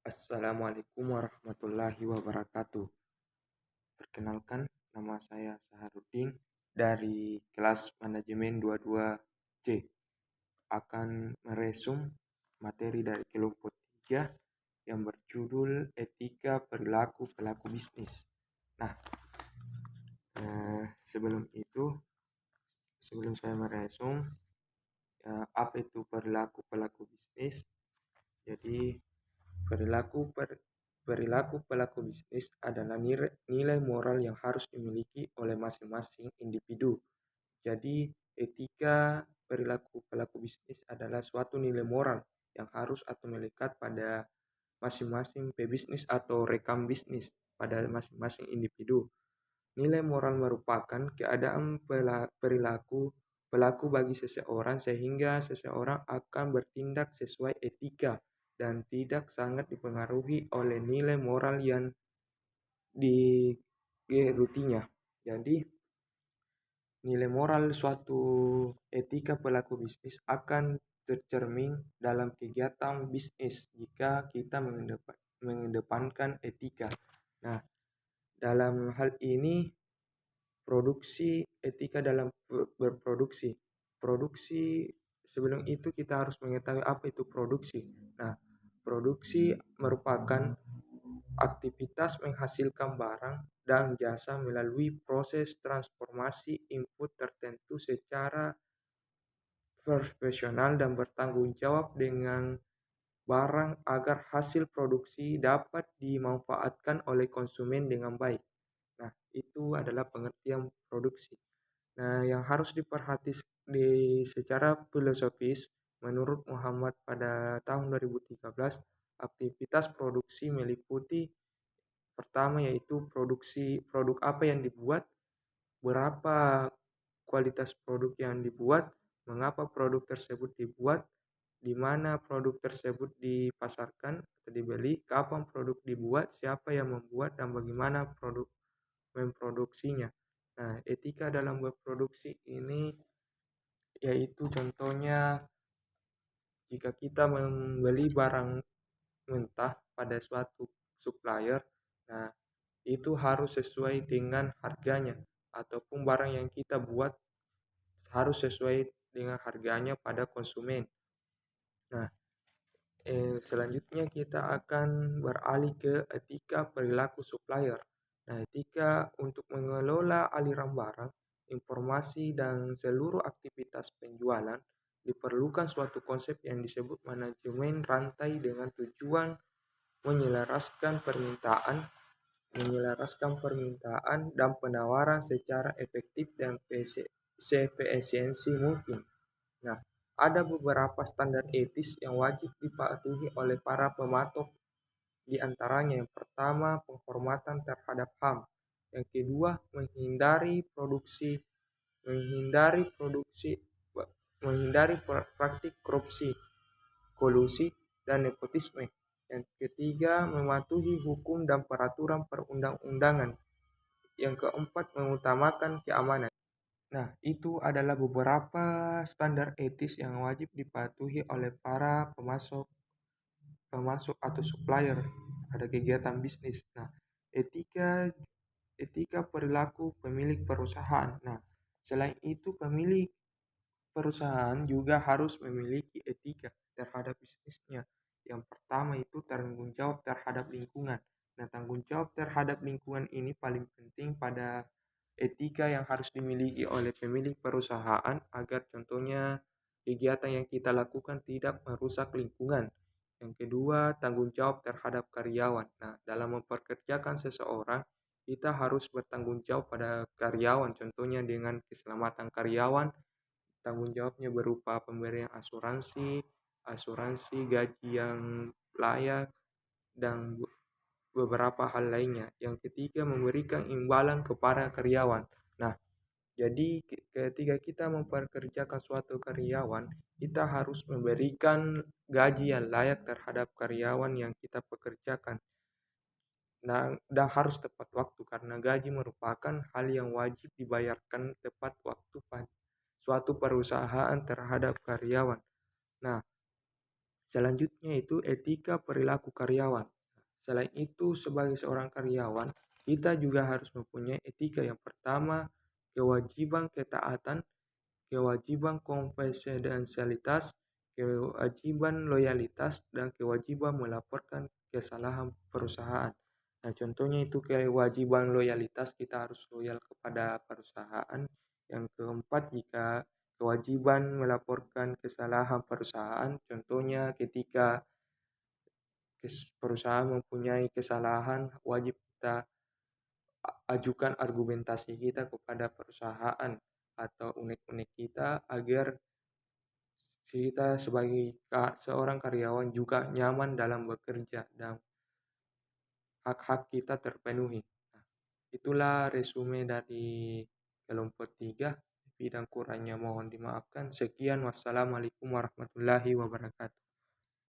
Assalamualaikum warahmatullahi wabarakatuh. Perkenalkan, nama saya Saharudin dari kelas manajemen 22C. Akan meresum materi dari kelompok 3 yang berjudul etika perilaku pelaku bisnis. Nah, sebelum saya meresum apa itu perilaku pelaku bisnis, jadi perilaku pelaku bisnis adalah nilai moral yang harus dimiliki oleh masing-masing individu. Jadi, etika perilaku pelaku bisnis adalah suatu nilai moral yang harus atau melekat pada masing-masing pebisnis atau rekan bisnis pada masing-masing individu. Nilai moral merupakan keadaan perilaku pelaku bagi seseorang sehingga seseorang akan bertindak sesuai etika dan tidak sangat dipengaruhi oleh nilai moral yang digerutinya. Jadi, nilai moral suatu etika pelaku bisnis akan tercermin dalam kegiatan bisnis jika kita mengedepankan etika. Nah, dalam hal ini etika dalam berproduksi. Produksi, sebelum itu kita harus mengetahui apa itu produksi. Nah, produksi merupakan aktivitas menghasilkan barang dan jasa melalui proses transformasi input tertentu secara profesional dan bertanggung jawab dengan barang agar hasil produksi dapat dimanfaatkan oleh konsumen dengan baik. Nah, itu adalah pengertian produksi. Nah, yang harus diperhatikan secara filosofis, menurut Muhammad pada tahun 2013, aktivitas produksi meliputi pertama yaitu produk apa yang dibuat, berapa kualitas produk yang dibuat, mengapa produk tersebut dibuat, di mana produk tersebut dipasarkan atau dibeli, kapan produk dibuat, siapa yang membuat, dan bagaimana produk memproduksinya. Nah, etika dalam berproduksi ini yaitu contohnya jika kita membeli barang mentah pada suatu supplier, nah itu harus sesuai dengan harganya ataupun barang yang kita buat harus sesuai dengan harganya pada konsumen. Nah, selanjutnya kita akan beralih ke etika perilaku supplier. Nah, etika untuk mengelola aliran barang, informasi, dan seluruh aktivitas penjualan diperlukan suatu konsep yang disebut manajemen rantai dengan tujuan menyelaraskan permintaan dan penawaran secara efektif dan seefisiensi mungkin. Nah, ada beberapa standar etis yang wajib dipatuhi oleh para pematok, di antaranya yang pertama penghormatan terhadap HAM, yang kedua menghindari praktik korupsi, kolusi, dan nepotisme. Yang ketiga, mematuhi hukum dan peraturan perundang-undangan. Yang keempat, mengutamakan keamanan. Nah, itu adalah beberapa standar etis yang wajib dipatuhi oleh para pemasok atau supplier pada kegiatan bisnis. Nah, etika etika perilaku pemilik perusahaan. Nah, selain itu pemilik perusahaan juga harus memiliki etika terhadap bisnisnya. Yang pertama itu tanggung jawab terhadap lingkungan. Nah, tanggung jawab terhadap lingkungan ini paling penting pada etika yang harus dimiliki oleh pemilik perusahaan agar contohnya kegiatan yang kita lakukan tidak merusak lingkungan. Yang kedua, tanggung jawab terhadap karyawan. Nah, dalam memperkerjakan seseorang, kita harus bertanggung jawab pada karyawan, contohnya dengan keselamatan karyawan. Tanggung jawabnya berupa pemberian asuransi gaji yang layak, dan beberapa hal lainnya. Yang ketiga, memberikan imbalan kepada karyawan. Nah, jadi ketika kita memperkerjakan suatu karyawan, kita harus memberikan gaji yang layak terhadap karyawan yang kita pekerjakan. Nah, dan harus tepat waktu karena gaji merupakan hal yang wajib dibayarkan tepat waktu pada suatu perusahaan terhadap karyawan. Nah, selanjutnya itu etika perilaku karyawan. Selain itu, sebagai seorang karyawan, kita juga harus mempunyai etika. Yang pertama, kewajiban ketaatan, kewajiban konfidensialitas, kewajiban loyalitas, dan kewajiban melaporkan kesalahan perusahaan. Nah, contohnya itu kewajiban loyalitas, kita harus loyal kepada perusahaan. Yang keempat, jika kewajiban melaporkan kesalahan perusahaan, contohnya ketika perusahaan mempunyai kesalahan, wajib kita ajukan argumentasi kita kepada perusahaan atau unek-unek kita agar kita sebagai seorang karyawan juga nyaman dalam bekerja dan hak-hak kita terpenuhi. Nah, itulah resume dari kelompok 3. Lebih dan kurangnya mohon dimaafkan. Sekian, wassalamualaikum warahmatullahi wabarakatuh.